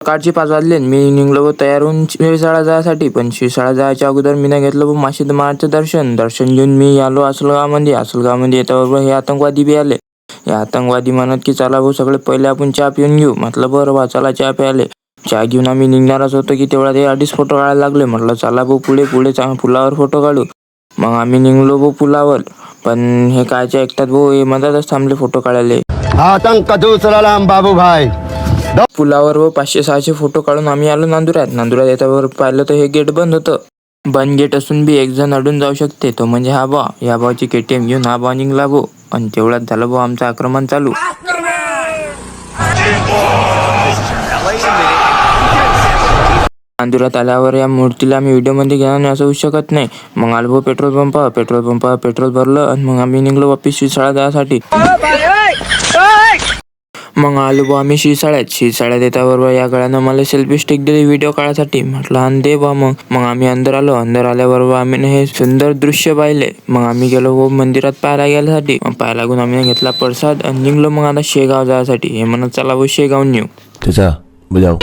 सकाळचे 5 वाजले. मी निघलो तयार होऊन शिरसाळा जायसाठी. पण शिरसाळा जायच्या अगोदर मी नाही घेतलं माशीद महाराजचं दर्शन घेऊन मी आलो आसलगावमध्ये येताबरोबर हे आतंकवादी बी आले. हे आतंकवादी म्हणत की चला भाऊ सगळे पहिले आपण चहा पिऊन घेऊ. म्हटलं बरं बा चला चहा प्यायले. चहा घेऊन आम्ही निघणारच होतो की तेवढा ते अडीच फोटो काढायला लागले. म्हटलं चला भाऊ पुढे पुलावर फोटो काढू. मग आम्ही निघलो भाऊ पुलावर. पण हे कायच्या एकट्यात भाऊ हे मधातच थांबले फोटो काढायला. आतंक दूसरा बाबू भाई पुलावर व 500-600 फोटो काढून आम्ही आलो नांदुऱ्यात येतावर पाहिलं तर हे गेट बंद होतं. बंद गेट असून बी एक जण अडून जाऊ शकते, तो म्हणजे हा बा. या भावाची KTM घेऊन हा बा निघला भाऊ. आणि तेवढ्यात झालं भाऊ आमचं आक्रमण चालू. नांदुऱ्यात आल्यावर या मूर्तीला आम्ही व्हिडिओमध्ये घेणार नाही असं होऊ शकत नाही. मग आलो भाऊ पेट्रोल भरलं आणि मग आम्ही निघलो वापिस शिरसाळा जायसाठी. मग आलो बा आम्ही शिरसाळ्यात येताबरोबर या गळ्यानं मला सेल्फी स्टिक दिली व्हिडिओ काढायसाठी. म्हटलं आणि दे बा. मग आम्ही अंदर आल्याबरोबर आम्ही हे सुंदर दृश्य पाहिले. मग आम्ही गेलो व मंदिरात पाहायला गेल्यासाठी. मग पाहायला लागून आम्ही घेतला प्रसाद आणि निघलो मग आता शेगाव जायसाठी. हे म्हणत चला व शेगाव नेऊ. त्याचा बजाव.